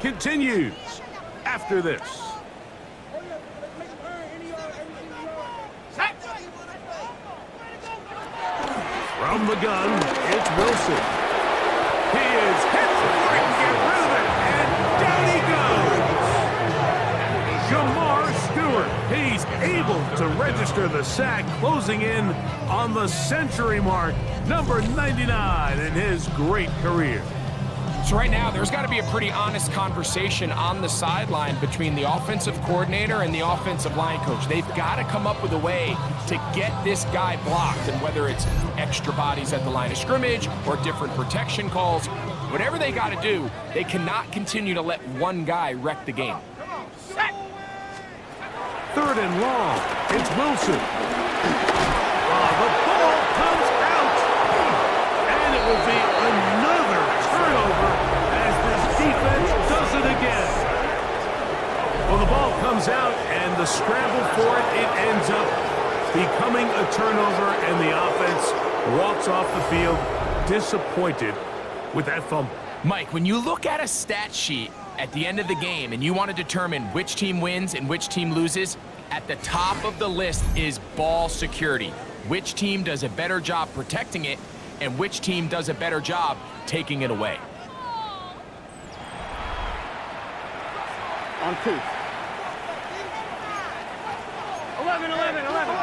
continues after this. From the gun, it's Wilson. He is hit before he can get rid of it, and down he goes. Jamar Stewart, he's able to register the sack, closing in on the century mark, number 99 in his great career. So right now, there's got to be a pretty honest conversation on the sideline between the offensive coordinator and the offensive line coach. They've got to come up with a way to get this guy blocked, and whether it's extra bodies at the line of scrimmage or different protection calls, whatever they got to do, they cannot continue to let one guy wreck the game. Third and long, it's Wilson. The ball comes out, and it will be another turnover as this defense does it again. Well, the ball comes out, and the scramble for it ends up becoming a turnover, and the offense walks off the field disappointed with that fumble. Mike, when you look at a stat sheet at the end of the game and you want to determine which team wins and which team loses, at the top of the list is ball security. Which team does a better job protecting it, and which team does a better job taking it away. On 2. 11, 11, 11.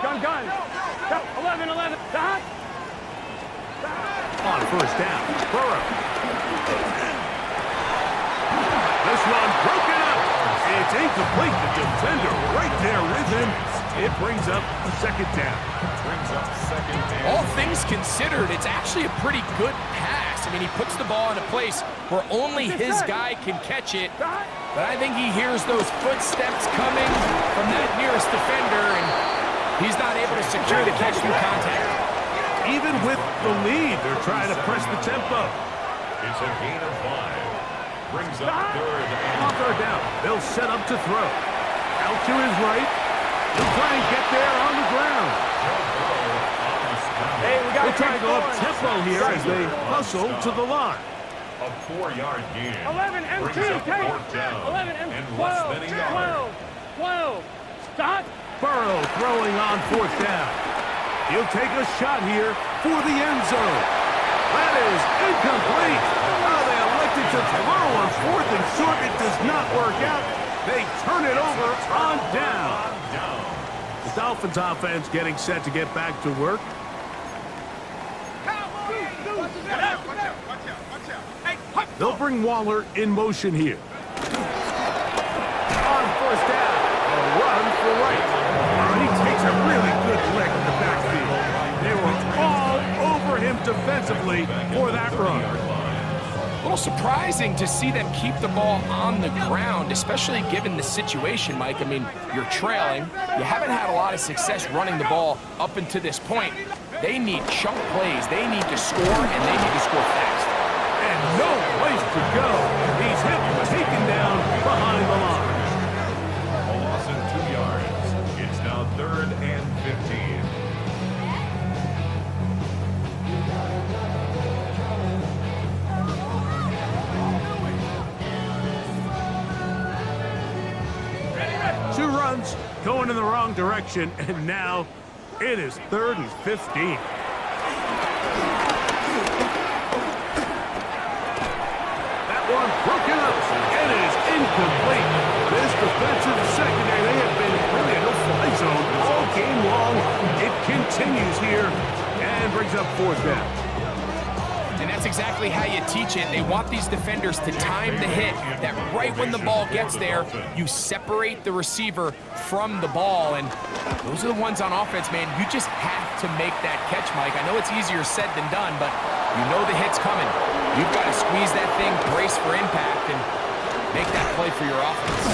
Gun, gun. 11, 11. Dot. On first down, Burrow. This one broken up. It's incomplete. The defender right there with him. It brings up a second down. All things considered, it's actually a pretty good pass. I mean, he puts the ball in a place where only his guy can catch it. But I think he hears those footsteps coming from that nearest defender, and he's not able to secure the catch through contact. Even with the lead, they're trying to press the tempo. It's a gain of 5. Brings up On third down, they'll set up to throw. Out to his right. He'll try and get there on the ground. Hey, we got They try to go up tempo here as they hustle to the line. A 4-yard gain. 11 and 2. 11 and 12. 12. 12. Stop. Burrow throwing on fourth down. He'll take a shot here for the end zone. That is incomplete. Oh, they elected to throw on fourth and short. It does not work out. They turn it over on down. The Dolphins offense getting set to get back to work. They'll bring Waller in motion here. On first down, a run for right. He takes a really good lick in the backfield. They were all over him defensively for that run. A little surprising to see them keep the ball on the ground, especially given the situation, Mike. I mean, you're trailing. You haven't had a lot of success running the ball up until this point. They need chunk plays. They need to score, and they need to score fast. And no place to go. He's hit and taken down behind the line. A loss of 2 yards. It's now 3rd and 15. Two runs going in the wrong direction, and now it is 3rd and 15. One broken up, and it is incomplete. This defensive secondary, they have been really in a fly zone all game long. It continues here and brings up fourth down. And that's exactly how you teach it. They want these defenders to time the hit, that right when the ball gets there, you separate the receiver from the ball. And those are the ones on offense, man. You just have to make that catch, Mike. I know it's easier said than done, but you know the hit's coming. You've got to squeeze that thing, brace for impact, and make that play for your offense.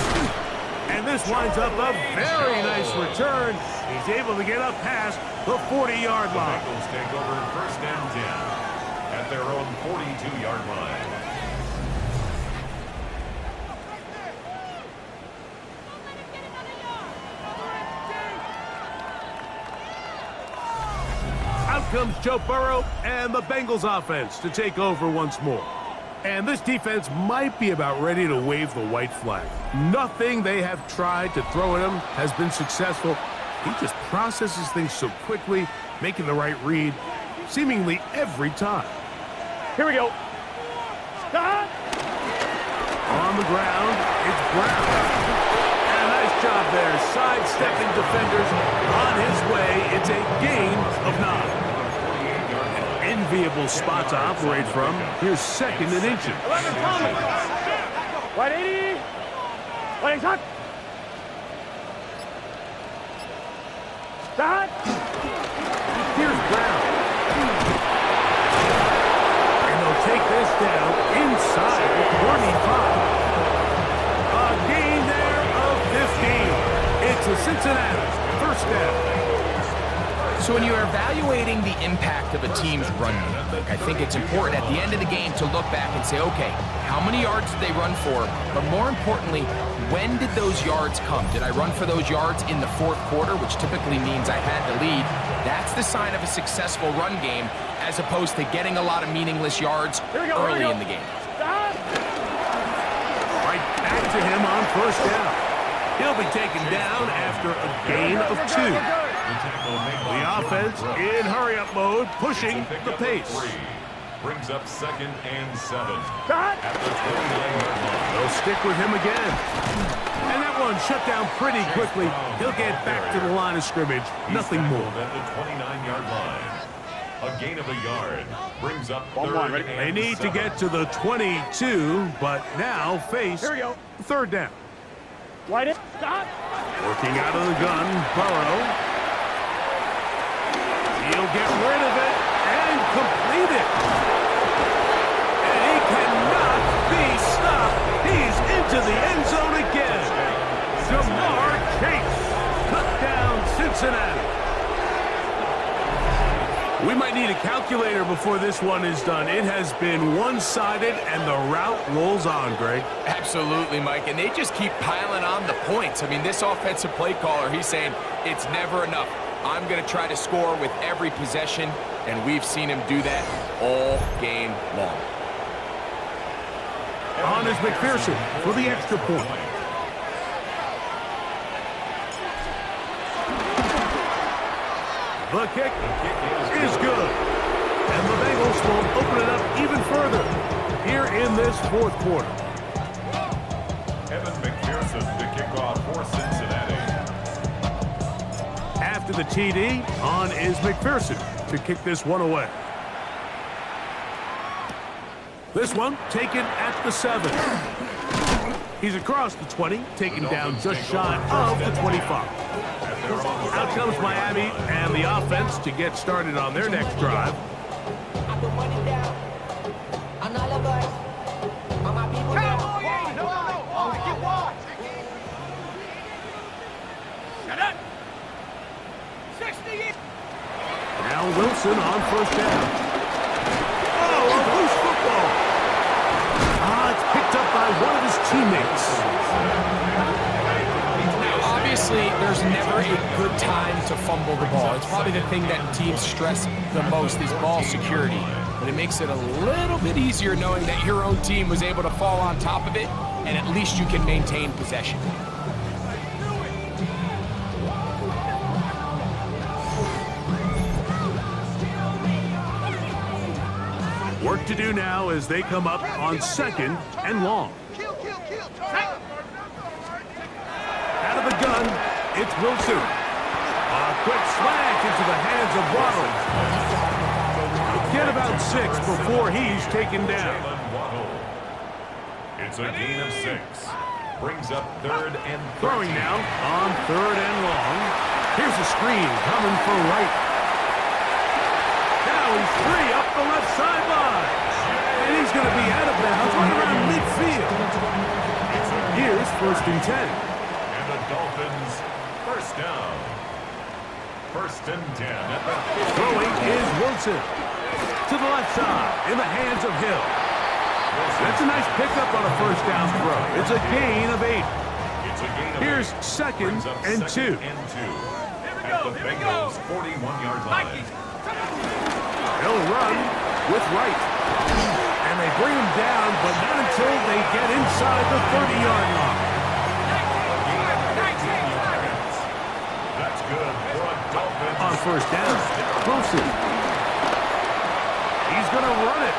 And this winds up a very nice return. He's able to get up past the 40-yard line. The Bengals take over 1st and 10 at their own 42-yard line. Out comes Joe Burrow and the Bengals offense to take over once more. And this defense might be about ready to wave the white flag. Nothing they have tried to throw at him has been successful. He just processes things so quickly, making the right read, seemingly every time. Here we go. Stop. On the ground, it's Brown. And a nice job there, sidestepping defenders on his way. It's a gain of 9. Enviable spot to operate from. Here's 2nd and inches. 11, Tommy. 180. 180, hot. Start. Here's Brown. And they'll take this down inside the 45. A gain there of 15. It's a Cincinnati 1st down. So when you're evaluating the impact of a team's run game, I think it's important at the end of the game to look back and say, okay, how many yards did they run for? But more importantly, when did those yards come? Did I run for those yards in the 4th quarter, which typically means I had the lead? That's the sign of a successful run game, as opposed to getting a lot of meaningless yards early in the game. Right back to him on 1st down. He'll be taken down after a gain of 2. The offense in hurry-up mode, pushing the pace. Brings up 2nd and 7. Start. At the 29-yard line. They'll stick with him again. And that one shut down pretty quickly. He'll get back to the line of scrimmage. Nothing more. At the 29-yard line. A gain of a yard. Brings up 3rd and 7. They need to get to the 22, but now face 3rd down. Wide it. Stop. Working out of the gun, Burrow. He'll get rid of it and complete it. And he cannot be stopped. He's into the end zone again. Jamar Chase. Touchdown, Cincinnati. We might need a calculator before this one is done. It has been one-sided, and the route rolls on, Greg. Absolutely, Mike, and they just keep piling on the points. I mean, this offensive play caller, he's saying it's never enough. I'm going to try to score with every possession, and we've seen him do that all game long. On is McPherson for the extra point. The kick is good. And the Bengals will open it up even further here in this 4th quarter. Evan McPherson to kick off for Cincinnati. After the TD, on is McPherson to kick this one away. This one taken at the 7. He's across the 20, taken down just shy of the 25. Out comes Miami and the offense to get started on their next drive. Now Wilson on 1st down. Oh, a loose football. It's picked up by one of his teammates. Obviously, there's never a good time to fumble the ball. It's probably the thing that teams stress the most is ball security. But it makes it a little bit easier knowing that your own team was able to fall on top of it, and at least you can maintain possession. Work to do now as they come up on 2nd and long. Out of the gun, it's Wilson. A quick slant into the hands of Waddle. Get about 6 before he's taken down. It's a gain of 6. Brings up 3rd and 13. Throwing now on 3rd and long. Here's a screen coming for Wright. Now he's free up the left sideline. And he's going to be out of bounds right around midfield. Here's 1st and 10. And the Dolphins 1st down. 1st and 10. Throwing is Wilson. To the left side in the hands of Hill. That's a nice pickup on a 1st down throw. It's a gain of 8. Here's 2nd and 2. At the Bengals 41-yard line. He'll run with Wright. And they bring him down, but not until they get inside the 30-yard line. That's good for a Dolphins. On first down, Wilson. He's going to run it.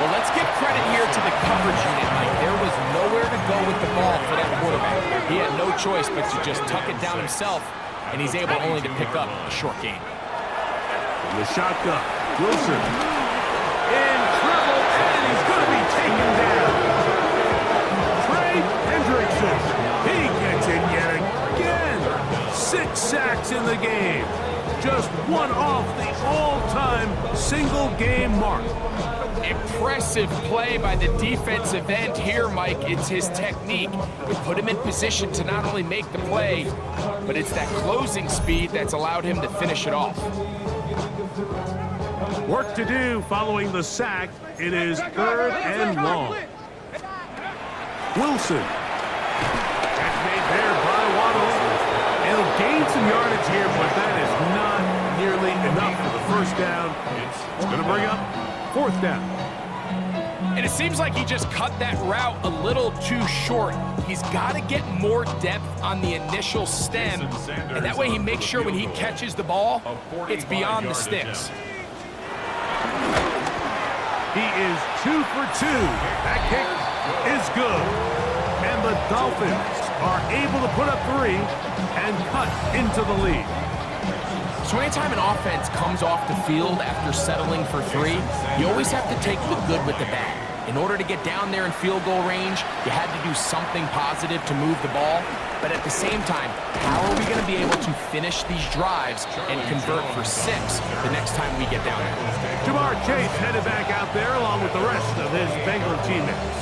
Well, let's give credit here to the coverage unit, Mike. There was nowhere to go with the ball for that quarterback. He had no choice but to just tuck it down himself, and he's able only to pick up a short gain. From the shotgun, Wilson. In trouble, and he's going to be taken down. Trey Hendrickson. He gets in yet again. 6 sacks in the game. Just one off the all-time single-game mark. Impressive play by the defensive end here, Mike. It's his technique. It put him in position to not only make the play, but it's that closing speed that's allowed him to finish it off. Work to do following the sack. It is 3rd and long. Wilson. Catch made there by Waddle. He'll gain some yardage here, but that is not nearly enough for the first down. It's going to bring up 4th down. And it seems like he just cut that route a little too short. He's got to get more depth on the initial stem, and that way he makes sure when he catches the ball, it's beyond the sticks. He is 2 for 2. That kick is good. And the Dolphins are able to put up 3 and cut into the lead. So anytime an offense comes off the field after settling for 3, you always have to take the good with the bad. In order to get down there in field goal range, you had to do something positive to move the ball. But at the same time, how are we going to be able to finish these drives and convert for 6 the next time we get down there? Jamar Chase headed back out there along with the rest of his Bengal teammates.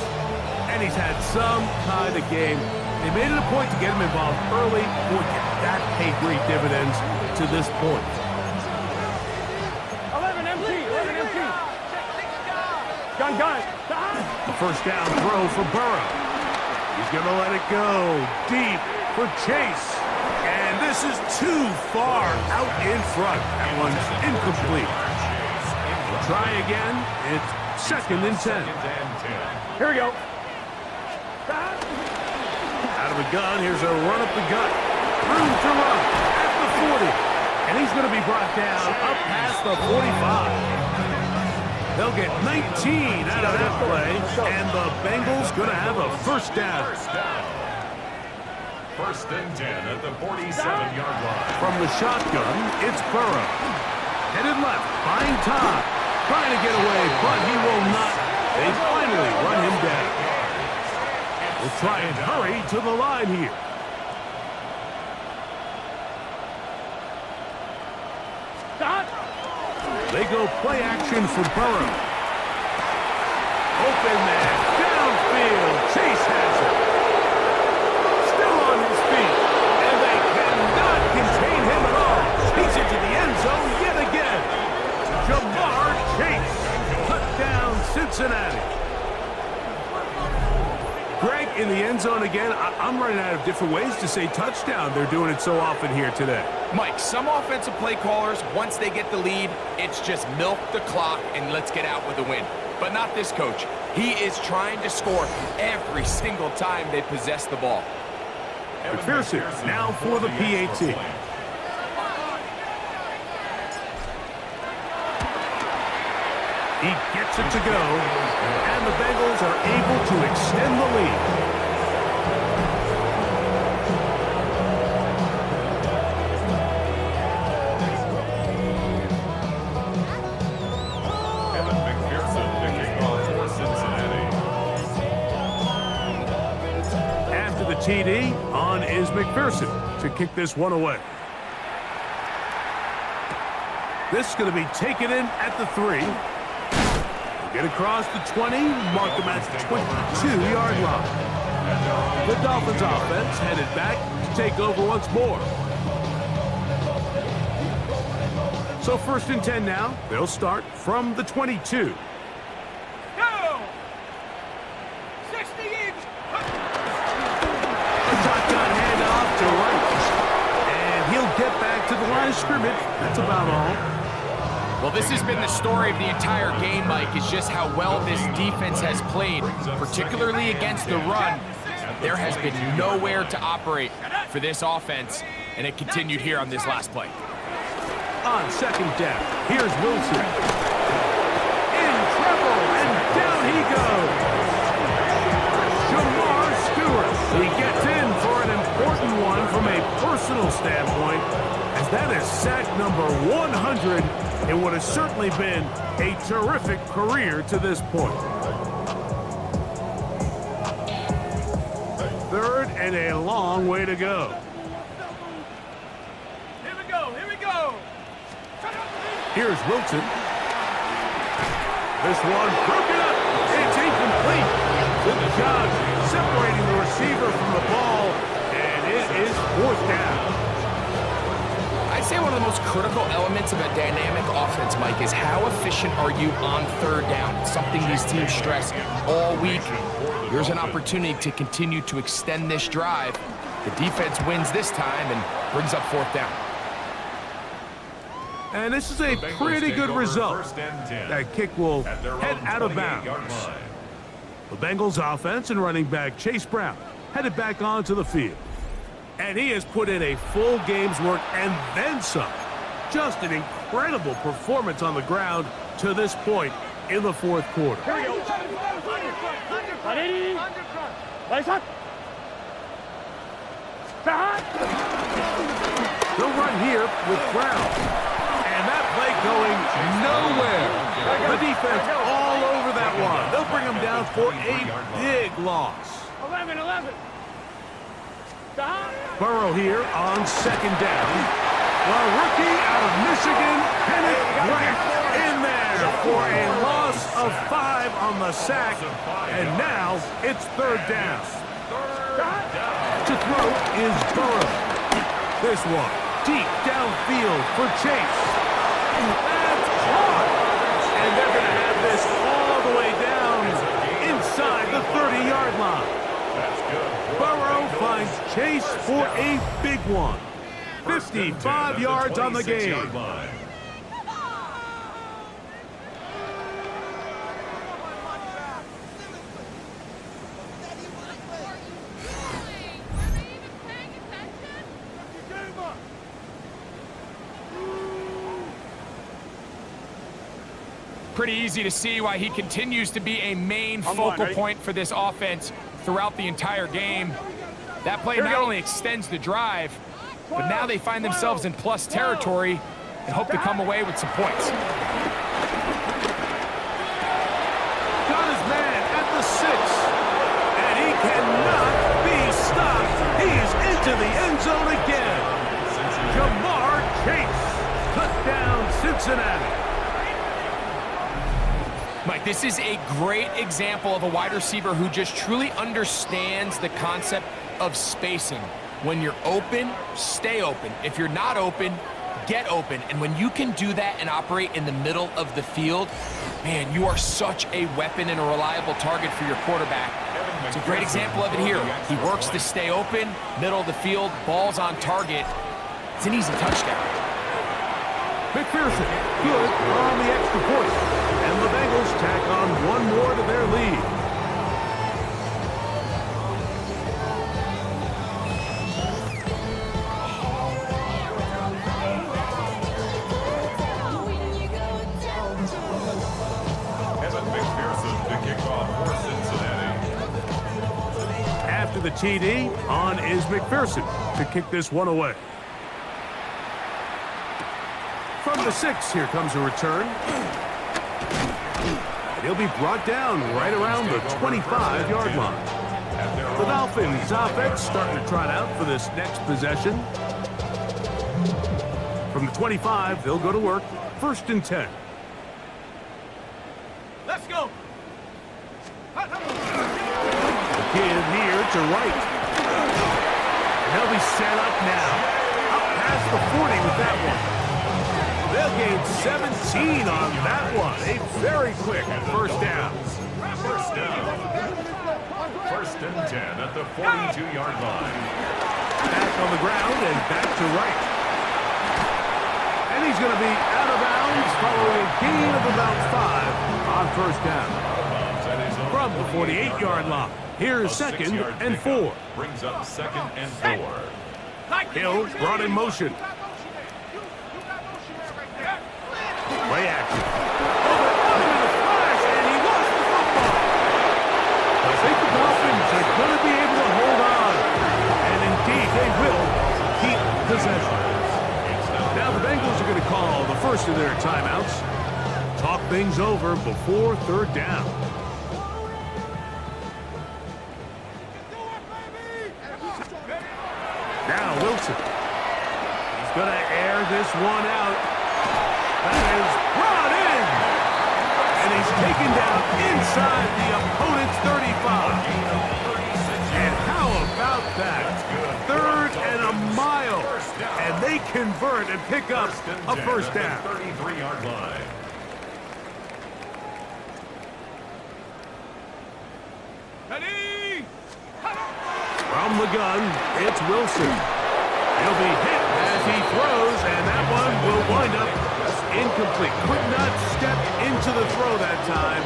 And he's had some kind of game. They made it a point to get him involved early. Boy, that paid great dividends to this point. 11 empty. Gun. The first down throw for Burrow. He's going to let it go deep for Chase. And this is too far out in front. That one's incomplete. We'll try again. It's 2nd and 10. Here we go. Out of the gun, here's a run up the gut. Room to run at the 40. And he's going to be brought down up past the 45. They'll get 19 out of that play, and the Bengals going to have a first down. 1st and 10 at the 47-yard line. From the shotgun, it's Burrow. Headed left, buying time. Trying to get away, but he will not. They finally run him down. We'll try and hurry to the line here. They go play action for Burrow. Open man, downfield. Chase has it. Still on his feet, and they cannot contain him at all. He's into the end zone yet again. Jamar Chase, touchdown Cincinnati. Greg in the end zone again. I'm running out of different ways to say touchdown. They're doing it so often here today. Mike, some offensive play callers, once they get the lead, it's just milk the clock and let's get out with a win. But not this coach. He is trying to score every single time they possess the ball. McPherson now for the PAT. He gets it to go, and the Bengals are able to extend the lead. TD on is McPherson to kick this one away. This is going to be taken in at the 3. Get across the 20, mark them at the 22-yard line. The Dolphins offense headed back to take over once more. So 1st and 10 now. They'll start from the 22. Go! 60 inch. Shotgun handoff to right. And he'll get back to the line of scrimmage. That's about all. Well, this has been the story of the entire game, Mike, is just how well this defense has played, particularly against the run. There has been nowhere to operate for this offense, and it continued here on this last play. On second down, here's Wilson. In trouble, and down he goes. Jamar Stewart. He gets in for an important one from a personal standpoint, as that is sack number 100 in what has certainly been a terrific career to this point. Third and a long way to go. Here we go, here we go. Here's Wilson. This one broken up. It's incomplete. Good job separating the receiver from the ball, and it is fourth down. I'd say one of the most critical elements of a dynamic offense, Mike, is how efficient are you on third down? It's something these teams stress all week. Here's an opportunity to continue to extend this drive. The defense wins this time and brings up fourth down. And this is a pretty good result. That kick will head out of bounds. The Bengals offense and running back Chase Brown headed back onto the field. And he has put in a full game's work and then some. Just an incredible performance on the ground to this point in the fourth quarter. Here we go. Ready? Right. They'll run here with Brown. And that play going nowhere. The defense all over that one. They'll bring him down for a big loss. 11. Burrow here on second down. Well, rookie out of Michigan, Kenneth Grant in there for a loss of 5 on the sack. And now it's third down. To throw is Burrow. This one deep downfield for Chase. That's caught. And they're going to have this all the way down inside the 30-yard line. Burrow finds Chase for a big one. 55 yards on the game. Pretty easy to see why he continues to be a main focal point for this offense throughout the entire game. That play not only extends the drive, but now they find themselves in plus territory and hope to come away with some points. Got his man at the 6, and he cannot be stopped. He's into the end zone again. Jamar Chase, touchdown Cincinnati. Mike, this is a great example of a wide receiver who just truly understands the concept of spacing. When you're open, stay open. If you're not open, get open. And when you can do that and operate in the middle of the field, man, you are such a weapon and a reliable target for your quarterback. It's a great example of it here. He works to stay open, middle of the field, ball's on target. It's an easy touchdown. McPherson, good on the extra point. And the Bengals tack on one more to their lead. Evan McPherson to kick off for Cincinnati. After the TD, on is McPherson to kick this one away. From the 6, here comes a return. He'll be brought down right around the 25-yard line. The Dolphins offense starting to trot out for this next possession. From the 25, they'll go to work. 1st and 10. Let's go. The give here to Wright. And they'll be set up now. Up past the 40 with that one. They'll gain 17 on that one. A very quick first down. First down. 1st and 10 at the 42-yard line. Back on the ground and back to Wright. And And he's going to be out of bounds following a gain of about 5 on first down. From the 48-yard line, here's second and 4. Brings up second and 4. Hill brought in motion. Play action. Overcoming the flash, and he lost the football. I think the Dolphins are going to be able to hold on. And indeed, they will keep possession. Now the Bengals are going to call the first of their timeouts. Talk things over before third down. Now Wilson. He's going to air this one out. That is brought in. And he's taken down inside the opponent's 35. And how about that? Third and a mile. And they convert and pick up a first down. 33-yard line. From the gun, it's Wilson. He'll be hit as he throws, and that one will wind up incomplete. Could not step into the throw that time.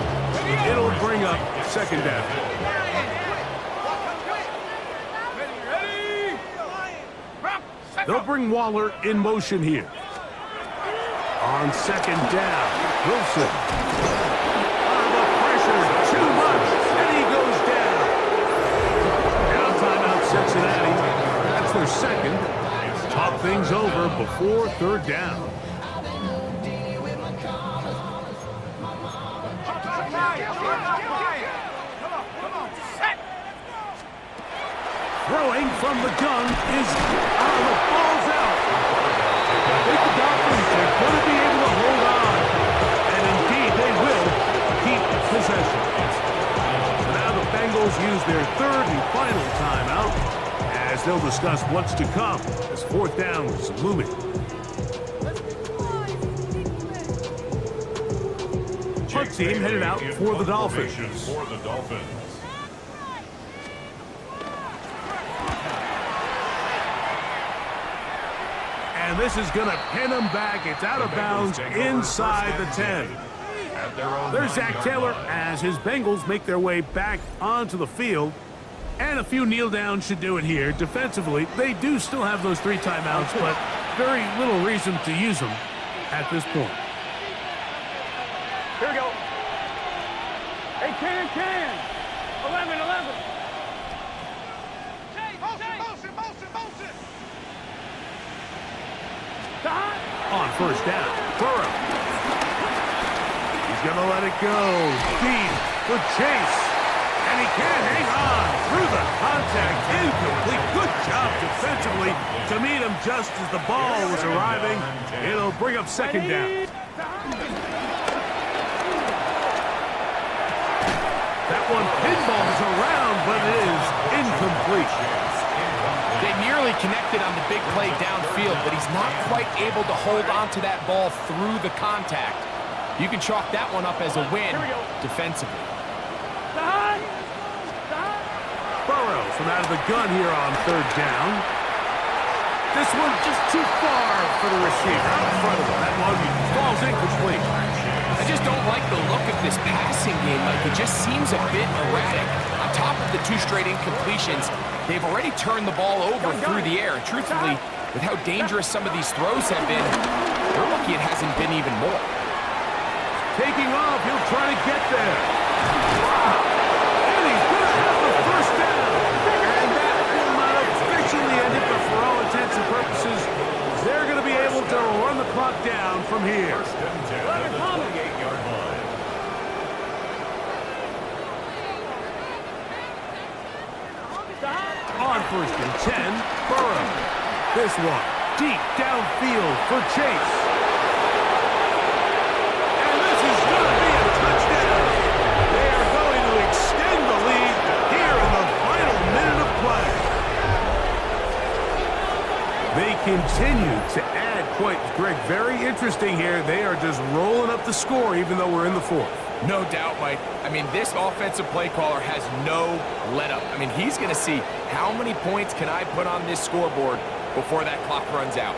It'll bring up second down. They'll bring Waller in motion here. On second down, Wilson. The pressure, too much, and he goes down. Now timeout Cincinnati. That's their second. Talk things over before third down. Throwing from the gun is the ball's out. I think the Dolphins are going to be able to hold on. And indeed, they will keep possession. So now the Bengals use their third and final timeout as they'll discuss what's to come as fourth down is looming. Punt team headed out for the Dolphins. And this is going to pin them back. It's out of bounds inside the 10. There's Zach Taylor as his Bengals make their way back onto the field. And a few kneel downs should do it here. Defensively, they do still have those 3 timeouts, but very little reason to use them at this point. Here we go. Hey, can. 11. On first down, Burrow. He's going to let it go. Deep for Chase. And he can't hang on through the contact. Incomplete. Good job defensively to meet him just as the ball was arriving. It'll bring up second down. That one pinballs around, but it is incomplete. They nearly connected on the big play downfield, but he's not quite able to hold on to that ball through the contact. You can chalk that one up as a win defensively. Burrow from out of the gun here on third down. This one just too far for the receiver. Out in front of him. That one falls incomplete. I just don't like the look of this passing game. Like, it just seems a bit erratic. On top of the 2 straight incompletions, they've already turned the ball over through the air. And truthfully, with how dangerous some of these throws have been, they're lucky it hasn't been even more. Taking off, he'll try to get there. And he's going to have the first down. And that will not officially end it, but for all intents and purposes, they're going to be able to run the clock down from here. On first and 10, Burrow. This one, deep downfield for Chase. And this is going to be a touchdown. They are going to extend the lead here in the final minute of play. They continue to add points. Greg, very interesting here. They are just rolling up the score even though we're in the fourth. No doubt, Mike. I mean, this offensive play caller has no let-up. I mean, he's going to see how many points can I put on this scoreboard before that clock runs out.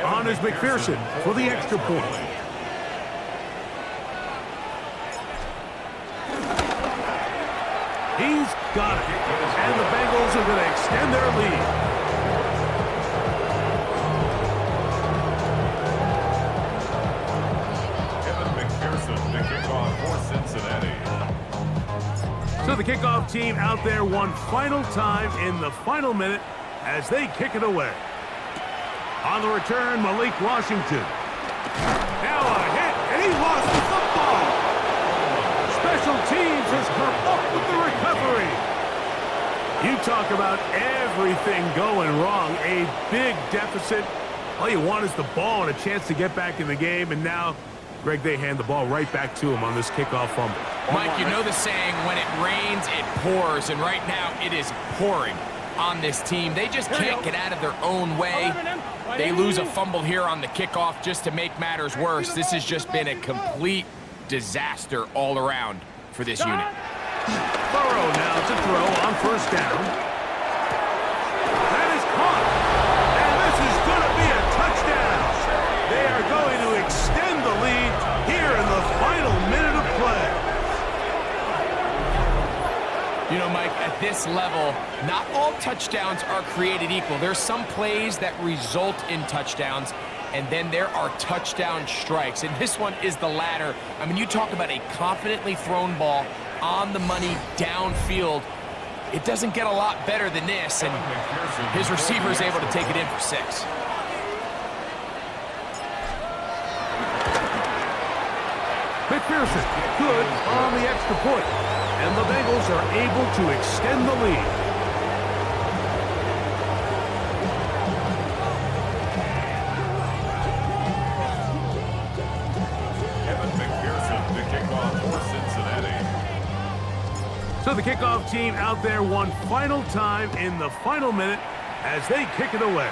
on is McPherson for the extra point. He's got it. And the Bengals are going to extend their lead. The kickoff for Cincinnati. So the kickoff team out there one final time in the final minute as they kick it away. On the return, Malik Washington. Now a hit, and he lost the football. Special teams has come up with the recovery. You talk about everything going wrong. A big deficit. All you want is the ball and a chance to get back in the game, and now Greg, they hand the ball right back to him on this kickoff fumble. Mike, you know the saying, when it rains, it pours, and right now it is pouring on this team. They just can't get out of their own way. They lose a fumble here on the kickoff just to make matters worse. This has just been a complete disaster all around for this unit. Burrow now to throw on first down. That is caught. And this is going to be a touchdown. They are going to extend the lead here in the final minute of play. You know, Mike, at this level, not all touchdowns are created equal. There's some plays that result in touchdowns, and then there are touchdown strikes. And this one is the latter. I mean, you talk about a confidently thrown ball on the money downfield. It doesn't get a lot better than this, and his receiver is able to take it in for 6. McPherson, good on the extra point. And the Bengals are able to extend the lead. McPherson, the kickoff for Cincinnati. So the kickoff team out there one final time in the final minute as they kick it away.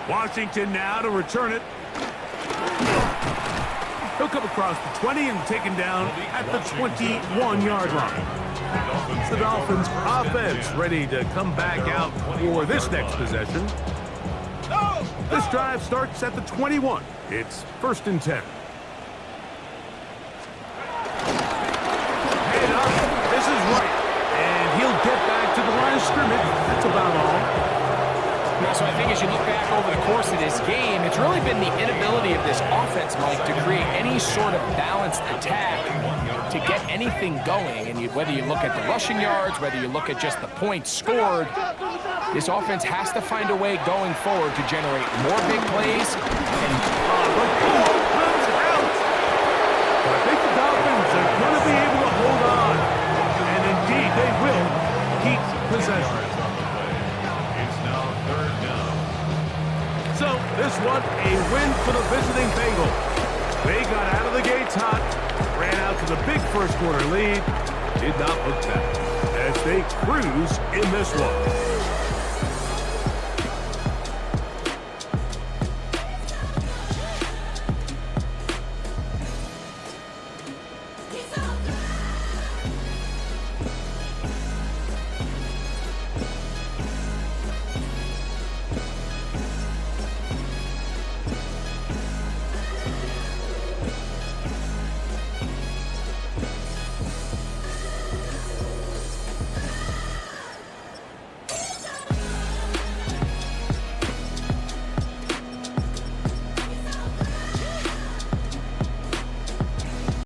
Washington now to return it. He'll come across the 20 and taken down at the 21-yard line. The Dolphins offense ready to come back out for this next possession. This drive starts at the 21. It's 1st and 10. Head up. This is right. And he'll get back to the line of scrimmage. That's about all. So I think as you look back over the course of this game, it's really been the inability of this offense, Mike, to create any sort of balanced attack to get anything going. And whether you look at the rushing yards, whether you look at just the points scored, this offense has to find a way going forward to generate more big plays. And the ball comes out. But I think the Dolphins are going to be able to hold on. And indeed, they will keep possession. So this one, a win for the visiting Bengals. They got out of the gates hot, ran out to the big first quarter lead, did not look back as they cruise in this one.